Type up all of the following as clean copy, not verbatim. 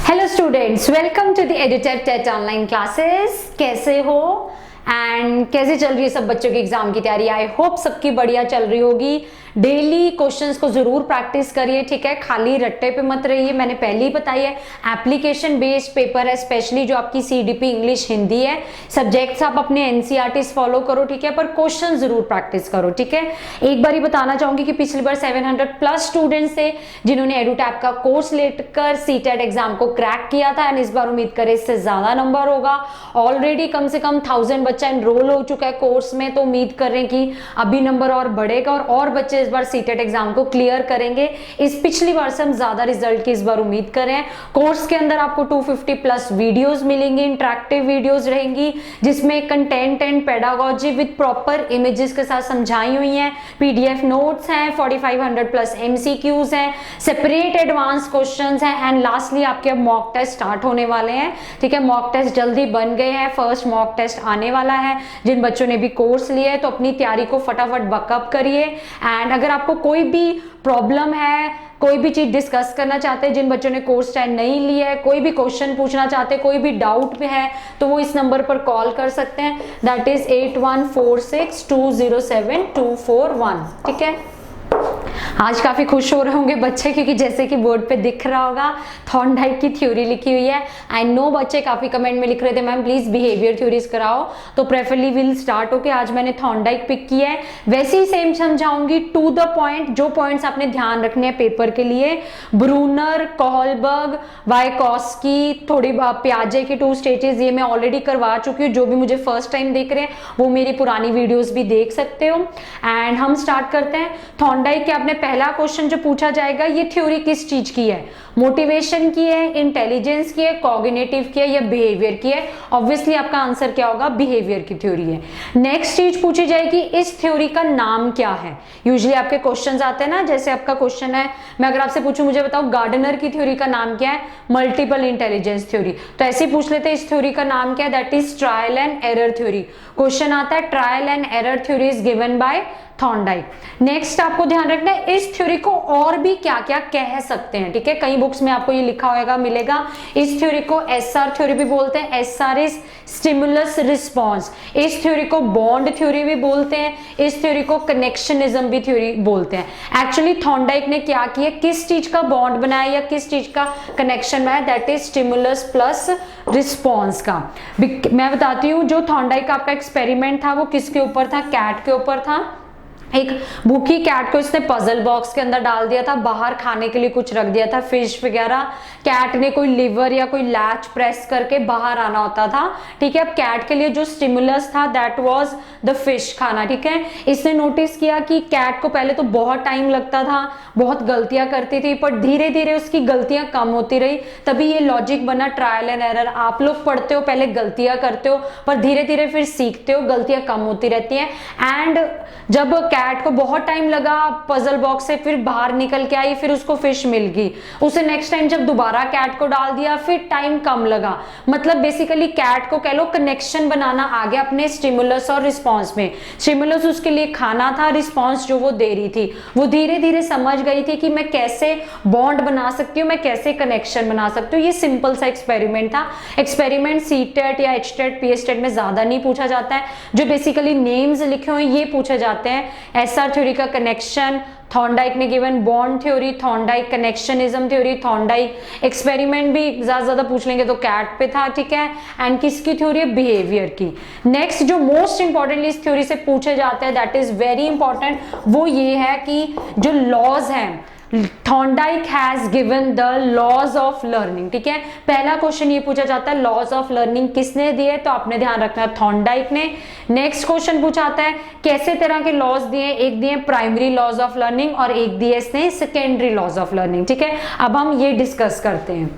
Hello students, welcome to the Edutech TET online classes. कैसे हो and कैसे चल रही है सब बच्चों की एग्जाम की तैयारी? आई होप सबकी बढ़िया चल रही होगी। डेली क्वेश्चंस को जरूर प्रैक्टिस करिए, ठीक है? खाली रट्टे पे मत रहिए। मैंने पहले ही बताया है एप्लीकेशन बेस्ड पेपर है, स्पेशली जो आपकी सीडीपी इंग्लिश हिंदी है। सब्जेक्ट्स आप अपने एनसीईआरटीज फॉलो करो, ठीक है, पर क्वेश्चन जरूर प्रैक्टिस करो, ठीक है? एक बार ही बताना चाहूंगी कि पिछली बार 700 प्लस स्टूडेंट्स थे जिन्होंने एडुटैप का कोर्स लेकर सीटेट एग्जाम को क्रैक किया था एंड इस बार उम्मीद करें इससे ज्यादा नंबर होगा। ऑलरेडी कम से कम 1000 बच्चा एनरोल हो चुका है कोर्स में, तो उम्मीद कर रहे हैं कि अभी नंबर और बढ़ेगा और बच्चे इस बार सीटेट एग्जाम को क्लियर करेंगे। इस पिछली बार से हम ज्यादा रिजल्ट की इस बार उम्मीद कर रहे हैं। कोर्स के अंदर आपको 250 प्लस वीडियोस मिलेंगी, इंटरेक्टिव वीडियोस रहेंगी जिसमें content and pedagogy with proper images के साथ समझाई हुई हैं। पीडीएफ नोट्स हैं, 4500 प्लस एमसीक्यूज हैं, सेपरेट एडवांस क्वेश्चंस हैं एंड लास्टली आपके अब मॉक टेस्ट स्टार्ट होने वाले हैं, ठीक है? मॉक टेस्ट जल्दी बन गए हैं, फर्स्ट मॉक टेस्ट आने वाला है। जिन बच्चों ने भी कोर्स लिया है तो अपनी तैयारी को फटाफट बकअप करिए एंड अगर आपको कोई भी प्रॉब्लम है, कोई भी चीज डिस्कस करना चाहते हैं, जिन बच्चों ने कोर्स टाइम नहीं लिया है, कोई भी क्वेश्चन पूछना चाहते हैं, कोई भी डाउट है तो वो इस नंबर पर कॉल कर सकते हैं, दैट इज 8146207241, ठीक है? आज काफी खुश हो रहे होंगे बच्चे क्योंकि जैसे कि बोर्ड पे दिख रहा होगा थॉर्नडाइक की थ्योरी लिखी हुई है। आई नो बच्चे काफी कमेंट में लिख रहे थे मैम प्लीज बिहेवियर थ्योरीज कराओ, तो प्रेफरली विल स्टार्ट होके आज मैंने थॉर्नडाइक पिक किया है। वैसे ही सेम समझाऊंगी टू द पॉइंट, जो पॉइंट्स आपने ध्यान रखने हैं पेपर के लिए। ब्रूनर, कोहलबर्ग, वायकॉस्की, थोड़ी प्याजे के 2 स्टेजेस ये मैं ऑलरेडी करवा चुकी हूँ। जो भी मुझे फर्स्ट टाइम देख रहे हैं वो मेरी पुरानी वीडियोस भी देख सकते हो एंड हम स्टार्ट करते हैं। थॉर्नडाइक के आपने पहला क्वेश्चन जो पूछा जाएगा, ये थ्योरी किस चीज की है? मोटिवेशन की है, इंटेलिजेंस की है, कॉग्निटिव की है या बिहेवियर की है? ऑब्वियसली आपका आंसर क्या होगा? बिहेवियर की थ्योरी है। नेक्स्ट चीज पूछी जाएगी, इस थ्योरी का नाम क्या है? यूजुअली आपके क्वेश्चंस आते हैं ना, जैसे आपका क्वेश्चन है, मैं अगर आपसे पूछूं मुझे बताओ गार्डनर की थ्योरी का नाम क्या है? Multiple intelligence theory. तो ऐसे ही पूछ लेते हैं इस थ्योरी का नाम क्या है? That is trial and error theory. Question आता है trial and error theory is given by Thorndike. Next आपको ध्यान रखना है इस थ्योरी को और भी क्या क्या कह सकते हैं, ठीक है? कई बुक्स में आपको ये लिखा होगा मिलेगा। इस थ्योरी को एसआर थ्योरी भी बोलते हैं, एसआर इज स्टिमुलस रिस्पॉन्स। इस थ्योरी को बॉन्ड थ्योरी भी बोलते हैं, इस थ्योरी को कनेक्शनिज्म भी थ्योरी बोलते हैं। एक्चुअली थॉर्नडाइक ने क्या किया, किस चीज का बॉन्ड बनाया या किस चीज का कनेक्शन बनाया? That is stimulus plus response का। मैं बताती हूँ जो थॉर्नडाइक का आपका एक्सपेरिमेंट था वो किसके ऊपर था? कैट के ऊपर था। एक भूखी कैट को इसने पजल बॉक्स के अंदर डाल दिया था, बाहर खाने के लिए कुछ रख दिया था, फिश वगैरह। कैट ने कोई लिवर या कोई लैच प्रेस करके बाहर आना होता था, ठीक है? अब कैट के लिए जो स्टिमुलस था दैट वाज द फिश खाना, ठीक है? इसने नोटिस किया कि कैट को पहले तो बहुत टाइम लगता था, बहुत गलतियां करती थी, पर धीरे धीरे उसकी गलतियां कम होती रही। तभी ये लॉजिक बना ट्रायल एंड एरर। आप लोग पढ़ते हो, पहले गलतियां करते हो, पर धीरे धीरे फिर सीखते हो, गलतियां कम होती रहती हैं। एंड जब कैट को बहुत टाइम लगा पजल बॉक्स से फिर बाहर निकल के आई, फिर उसको फिश मिल गई, उसे नेक्स्ट टाइम जब दोबारा कैट को डाल दिया फिर टाइम कम लगा। मतलब बेसिकली कैट को कह लो कनेक्शन बनाना आ गया अपने स्टिमुलस और रिस्पॉन्स में। स्टिमुलस उसके लिए खाना था, रिस्पॉन्स जो वो दे रही थी, वो धीरे धीरे समझ गई थी कि मैं कैसे बॉन्ड बना सकती हूँ, मैं कैसे कनेक्शन बना सकती हूँ। ये सिंपल सा एक्सपेरिमेंट था। एक्सपेरिमेंट सीटेट या एचटेट पीएचटेट में ज्यादा नहीं पूछा जाता है, जो बेसिकली नेम्स लिखे हुए ये पूछे जाते हैं। एसआर थ्योरी का कनेक्शन, थॉर्नडाइक ने given bond theory, Thorndike connectionism theory, Thorndike experiment भी ज्यादा पूछ लेंगे तो कैट पे था, ठीक है? एंड किसकी थ्योरी है? बिहेवियर की। नेक्स्ट जो मोस्ट इंपॉर्टेंटली इस थ्योरी से पूछे जाते हैं दैट इज वेरी इंपॉर्टेंट, वो ये है कि जो लॉज हैं, Thorndike has given the laws of learning, ठीक है? पहला क्वेश्चन ये पूछा जाता है लॉज ऑफ लर्निंग किसने दिए? तो आपने ध्यान रखना है थॉर्नडाइक ने। नेक्स्ट क्वेश्चन पूछा जाता है कैसे तरह के लॉज दिए? एक दिए प्राइमरी लॉज ऑफ लर्निंग और एक दिए इसने सेकेंडरी लॉज ऑफ लर्निंग, ठीक है? अब हम ये डिस्कस करते हैं।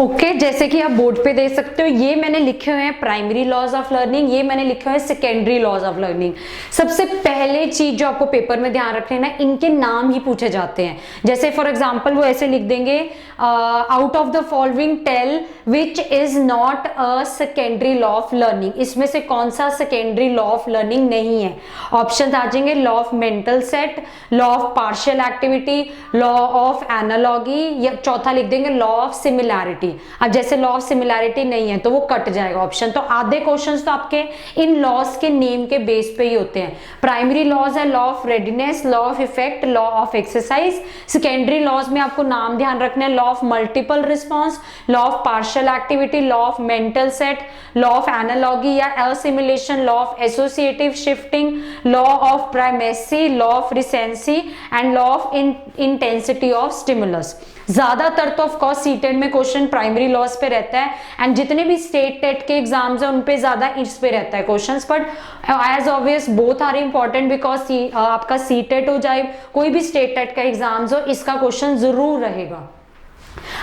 ओके जैसे कि आप बोर्ड पे देख सकते हो, ये मैंने लिखे हुए हैं प्राइमरी लॉज ऑफ लर्निंग, ये मैंने लिखे हुए हैं सेकेंडरी लॉज ऑफ लर्निंग। सबसे पहले चीज जो आपको पेपर में ध्यान रखना है ना, इनके नाम ही पूछे जाते हैं। जैसे फॉर एग्जांपल वो ऐसे लिख देंगे, out of the following tell which is not a secondary law of learning. इसमें से कौन सा सेकेंडरी लॉ ऑफ लर्निंग नहीं है? ऑप्शन आ जाएंगे law of mental set, law of partial activity, law of analogy, या चौथा लिख देंगे लॉ ऑफ सिमिलैरिटी। अब जैसे लॉ ऑफ सिमिलैरिटी नहीं है तो वो कट जाएगा ऑप्शन। तो आधे क्वेश्चंस तो आपके इन लॉज के नेम के बेस पे ही होते हैं। प्राइमरी लॉज है law of readiness, law of effect, law of exercise. Secondary laws में आपको नाम ध्यान रखना है, law of multiple response, law of partial activity, law of mental set, law of analogy या assimilation, law of associative shifting, law of primacy, law of recency and law of intensity of stimulus. ज्यादातर तो of course CTET में question primary laws पे रहता है, and जितने भी state TET के एग्जाम्स हैं उन पे ज्यादा इस पे रहता है questions. But as obvious both are important, because आपका सीटेट हो जाए कोई भी स्टेट टेट का एग्जाम्स हो, इसका क्वेश्चन जरूर रहेगा।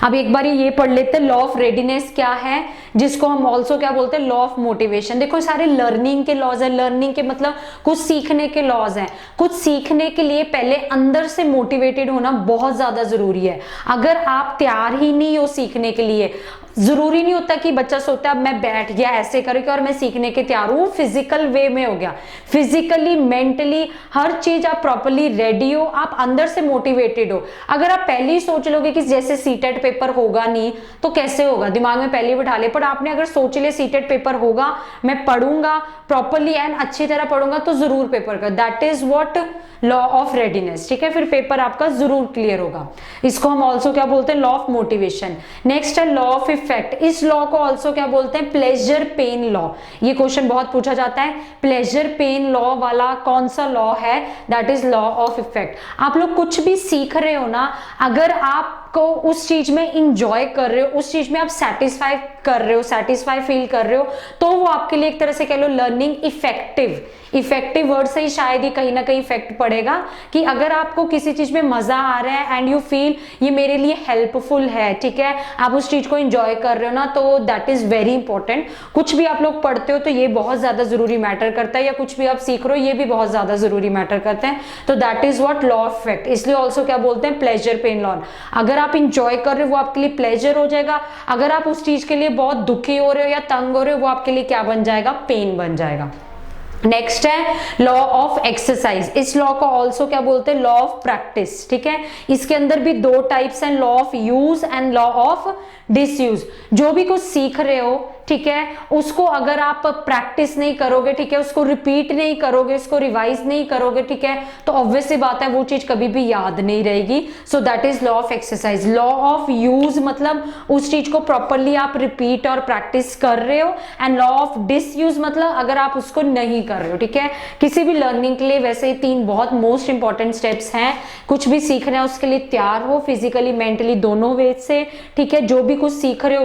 अब एक बार ये पढ़ लेते हैं, लॉ ऑफ रेडीनेस क्या है, जिसको हम ऑल्सो क्या बोलते हैं, लॉ ऑफ मोटिवेशन। देखो सारे लर्निंग के लॉज है, लर्निंग के मतलब कुछ सीखने के लॉज हैं। कुछ सीखने के लिए पहले अंदर से मोटिवेटेड होना बहुत ज्यादा जरूरी है। अगर आप तैयार ही नहीं हो सीखने के लिए, जरूरी नहीं होता कि बच्चा सोचता है अब मैं बैठ गया ऐसे करके और मैं सीखने के तैयार हूं, फिजिकल वे में हो गया। फिजिकली मेंटली हर चीज आप प्रॉपरली रेडी हो, आप अंदर से मोटिवेटेड हो। अगर आप पहले ही सोच लोगे कि जैसे सीटेट पेपर होगा नहीं तो कैसे होगा, दिमाग में पहले ही बिठा ले, पर आपने अगर सोच लिया सीटेट पेपर होगा, मैं पढ़ूंगा प्रॉपरली एंड अच्छी तरह पढ़ूंगा तो जरूर पेपर का, that is what law of readiness. ठीक है, फिर पेपर आपका जरूर क्लियर होगा। इसको हम ऑल्सो क्या बोलते हैं, लॉ ऑफ मोटिवेशन। नेक्स्ट है लॉ ऑफ इफेक्ट। इस लॉ को ऑल्सो क्या बोलते हैं, प्लेजर पेन लॉ। ये क्वेश्चन बहुत पूछा जाता है, प्लेजर पेन लॉ वाला कौन सा लॉ है, that is law of effect. आप लोग कुछ भी सीख रहे हो ना, अगर आपको उस चीज में इंजॉय कर रहे हो, उस चीज में आप सेटिस्फाई कर रहे हो, सेटिस्फाई फील कर रहे हो, तो वो आपके लिए एक तरह से कह लो लर्निंग इफेक्टिव। इफेक्टिव वर्ड से ही शायद ही कहीं ना कहीं इफेक्ट पड़ेगा, कि अगर आपको किसी चीज में मजा आ रहा है एंड यू फील ये मेरे लिए हेल्पफुल है, ठीक है, आप उस चीज को एंजॉय कर रहे हो ना, तो दैट इज वेरी इंपॉर्टेंट। कुछ भी आप लोग पढ़ते हो तो ये बहुत ज्यादा जरूरी मैटर करता है, या कुछ भी आप सीख रहे हो ये भी बहुत ज्यादा जरूरी मैटर करते हैं। तो that is what law of effect. इसलिए ऑल्सो क्या बोलते हैं, प्लेजर पेन लॉ। अगर आप इंजॉय कर रहे हो वो आपके लिए प्लेजर हो जाएगा, अगर आप उस चीज के लिए बहुत दुखी हो रहे हो या तंग हो रहे हो वो आपके लिए क्या बन जाएगा, पेन बन जाएगा। नेक्स्ट है लॉ ऑफ एक्सरसाइज। इस लॉ को ऑल्सो क्या बोलते हैं, लॉ ऑफ प्रैक्टिस। ठीक है, इसके अंदर भी दो टाइप्स हैं, law of use and law of disuse. जो भी कुछ सीख रहे हो, ठीक है, उसको अगर आप प्रैक्टिस नहीं करोगे, ठीक है, उसको रिपीट नहीं करोगे, उसको रिवाइज नहीं करोगे, ठीक है, तो ऑब्वियसली बात है वो चीज कभी भी याद नहीं रहेगी। So that is law of exercise. Law of use मतलब उस चीज को प्रॉपरली आप रिपीट और प्रैक्टिस कर रहे हो, एंड लॉ ऑफ डिसयूज मतलब अगर आप उसको नहीं कर रहे हो। ठीक है, किसी भी लर्निंग के लिए वैसे तीन बहुत मोस्ट इंपॉर्टेंट स्टेप्स हैं। कुछ भी सीखना है उसके लिए तैयार हो, फिजिकली मेंटली दोनों वे से। ठीक है, जो भी कुछ सीख रहे हो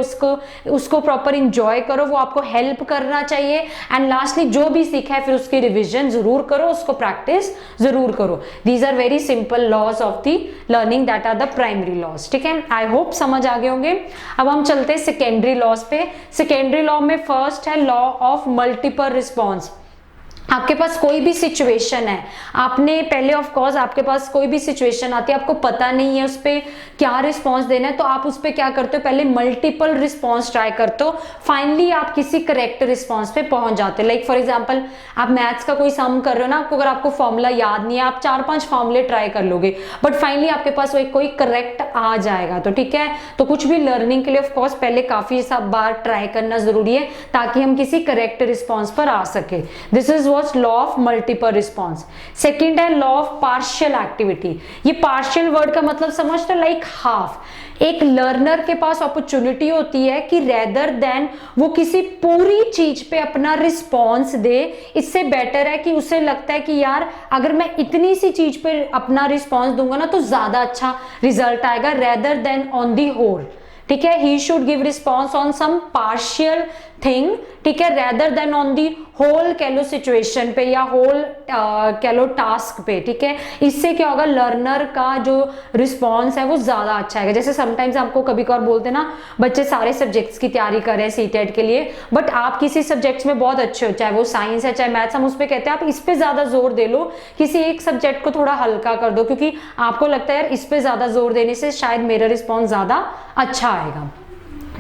उसको प्रॉपर इंजॉय करो, वो आपको हेल्प करना चाहिए। एंड लास्टली जो भी सीखा है फिर उसकी रिवीजन जरूर करो, उसको प्रैक्टिस जरूर करो। These are very simple laws of the learning, that are the primary laws. ठीक है, आई होप समझ आ गए होंगे। अब हम चलते हैं सेकेंडरी लॉज पे। सेकेंडरी लॉ में फर्स्ट है लॉ ऑफ मल्टीपल रिस्पॉन्स। आपके पास कोई भी सिचुएशन है, आपने पहले ऑफ कोर्स आपके पास कोई भी सिचुएशन आती है, आपको पता नहीं है उस पर क्या रिस्पॉन्स देना है, तो आप उस पर क्या करते हो, पहले मल्टीपल रिस्पॉन्स ट्राई करते हो, फाइनली आप किसी करेक्ट रिस्पॉन्स पे पहुंच जाते हो। लाइक फॉर एग्जांपल आप मैथ्स का कोई सम कर रहे हो ना, अगर आपको फॉर्मूला याद नहीं है, आप 4-5 फॉर्मूले ट्राई कर लोगे, बट फाइनली आपके पास वो कोई करेक्ट आ जाएगा। तो ठीक है, तो कुछ भी लर्निंग के लिए ऑफ कोर्स पहले काफी सब बार ट्राई करना जरूरी है ताकि हम किसी करेक्ट रिस्पॉन्स पर आ सके। This is law of multiple response. Second है लॉ ऑफ पार्शियल एक्टिविटी। ये पार्शियल वर्ड का मतलब समझते हो, लाइक हाफ। एक लर्नर के पास अपॉर्चुनिटी होती है कि रेदर देन वो किसी पूरी चीज पे अपना रिस्पॉन्स दे, इससे बेटर है कि उसे लगता है कि यार अगर मैं इतनी सी चीज पे अपना रिस्पॉन्स दूंगा ना तो ज्यादा अच्छा रिजल्ट आएगा, rather than on the whole. ठीक है, he should give response on some partial thing, ठीक है, rather than on the whole कह लो सिचुएशन पे या होल कह लो टास्क पे, ठीक है। इससे क्या होगा, लर्नर का जो रिस्पॉन्स है वो ज्यादा अच्छा है। जैसे समटाइम्स आपको कभी कभार बोलते हैं ना, बच्चे सारे सब्जेक्ट्स की तैयारी कर रहे हैं सीटेट के लिए, बट आप किसी सब्जेक्ट्स में बहुत अच्छे हो, चाहे वो साइंस है चाहे मैथ्स, हम उस पर कहते हैं आप इस पे ज्यादा जोर दे लो, किसी एक सब्जेक्ट को थोड़ा हल्का कर दो, क्योंकि आपको लगता है यार इस पे ज्यादा जोर देने से शायद मेरा रिस्पॉन्स ज्यादा अच्छा आएगा।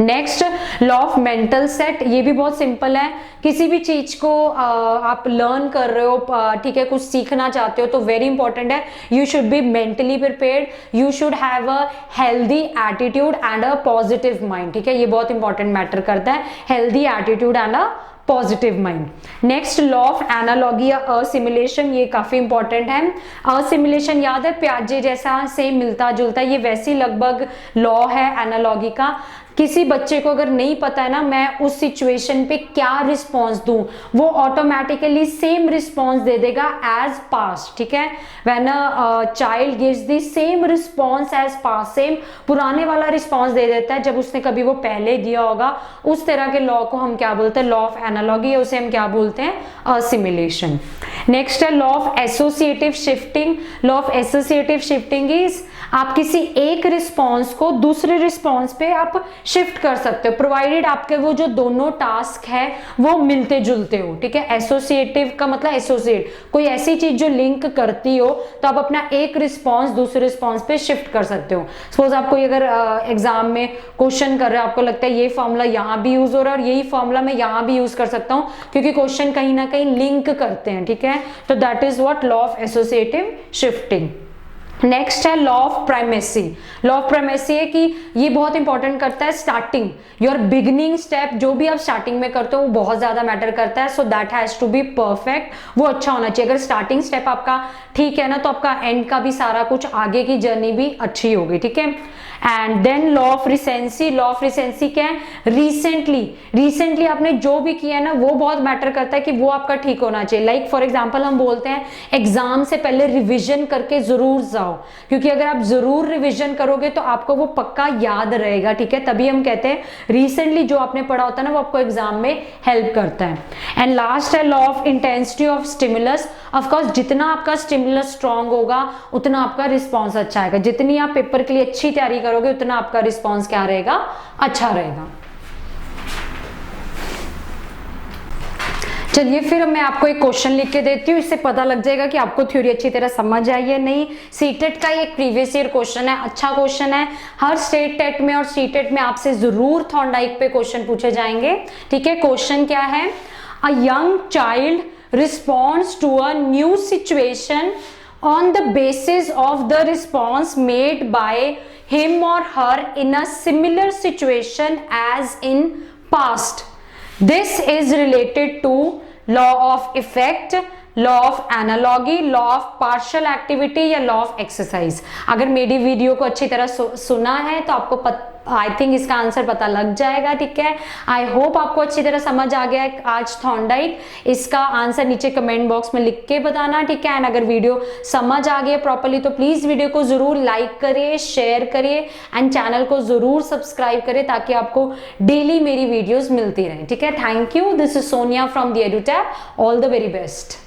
Next, law of mental set, ये भी बहुत सिंपल है। किसी भी चीज को आप लर्न कर रहे हो, ठीक है, कुछ सीखना चाहते हो तो वेरी इंपॉर्टेंट है, you should be mentally prepared, you should have a healthy attitude and a positive mind, ठीक है, ये बहुत इंपॉर्टेंट मैटर करता है, healthy attitude and a positive mind. Next, law of analogy या असिमिलेशन, ये काफी इंपॉर्टेंट है। असिमिलेशन याद है, प्याजे जैसा सेम मिलता जुलता, ये वैसी लगभग लॉ है एनालॉगी का। किसी बच्चे को अगर नहीं पता है ना मैं उस सिचुएशन पे क्या रिस्पॉन्स दूं, वो ऑटोमेटिकली सेम रिस्पॉन्स दे देगा एज पास्ट, ठीक है। When a child gives the same response as past, same पुराने वाला रिस्पॉन्स दे देता है जब उसने कभी वो पहले दिया होगा, उस तरह के लॉ को हम क्या बोलते हैं, लॉ ऑफ एनालॉगी, उसे हम क्या बोलते हैं, असिमिलेशन। नेक्स्ट है law of associative shifting. Law of associative shifting is, आप किसी एक रिस्पॉन्स को दूसरे रिस्पॉन्स पे आप शिफ्ट कर सकते हो, प्रोवाइडेड आपके वो जो दोनों टास्क है वो मिलते जुलते हो, ठीक है। एसोसिएटिव का मतलब एसोसिएट, कोई ऐसी चीज जो लिंक करती हो, तो आप अपना एक रिस्पॉन्स दूसरे रिस्पॉन्स पे शिफ्ट कर सकते हो। सपोज आप कोई अगर एग्जाम में क्वेश्चन कर रहे हो, आपको लगता है ये फॉर्मूला यहाँ भी यूज हो रहा है और यही फॉर्मूला मैं यहाँ भी यूज कर सकता हूँ, क्योंकि क्वेश्चन कहीं ना कहीं लिंक करते हैं, ठीक है। तो that is what law of associative shifting. Next है law of primacy. Law of primacy है कि ये बहुत इंपॉर्टेंट करता है स्टार्टिंग, योर बिगिनिंग स्टेप, जो भी आप स्टार्टिंग में करते हो वो बहुत ज्यादा मैटर करता है। So that has to be perfect, वो अच्छा होना चाहिए। अगर स्टार्टिंग स्टेप आपका ठीक है ना, तो आपका एंड का भी सारा कुछ आगे की जर्नी भी अच्छी होगी, ठीक है। And then law of recency. Law of recency क्या है, रिसेंटली आपने जो भी किया है ना वो बहुत मैटर करता है कि वो आपका ठीक होना चाहिए। लाइक फॉर एग्जांपल हम बोलते हैं एग्जाम से पहले रिवीजन करके जरूर जाओ, क्योंकि अगर आप जरूर रिवीजन करोगे तो आपको वो पक्का याद रहेगा, ठीक है। तभी हम कहते हैं रिसेंटली जो आपने पढ़ा होता है ना वो आपको एग्जाम में हेल्प करता है। एंड लास्ट है law of intensity of stimulus. Of course जितना आपका स्टिमुलस स्ट्रॉन्ग होगा उतना आपका रिस्पॉन्स अच्छा आएगा, जितनी आप पेपर के लिए अच्छी तैयारी करोगे उतना आपका रिस्पॉन्स क्या रहेगा, अच्छा रहेगा। चलिए फिर मैं आपको एक क्वेश्चन लिख के देती हूँ, इससे पता लग जाएगा कि आपको थ्योरी अच्छी तरह समझ आई है नहीं। सीटेट का एक प्रीवियस ईयर क्वेश्चन है, अच्छा क्वेश्चन है। हर स्टेट टेट में और सीटेट में आपसे जरूर थॉर्नडाइक पे क्वेश्चन पूछे जाएंगे, ठीक है। क्वेश्चन क्या है, a young child responds to a new situation on the basis of the response made by him or her in a similar situation as in past. This is related to law of effect, law of analogy, law of partial activity या law of exercise. अगर मेरी video को अच्छी तरह सुना है तो आपको आई थिंक इसका आंसर पता लग जाएगा, ठीक है। आई होप आपको अच्छी तरह समझ आ गया है आज थॉर्नडाइक। इसका आंसर नीचे कमेंट बॉक्स में लिख के बताना, ठीक है। एंड अगर वीडियो समझ आ गई प्रॉपर्ली तो प्लीज वीडियो को जरूर लाइक करिए, शेयर करिए एंड चैनल को जरूर सब्सक्राइब करिए ताकि आपको डेली मेरी वीडियोस मिलती रहे, ठीक है। Thank you, this is Sonia from the Edutab. All the very best.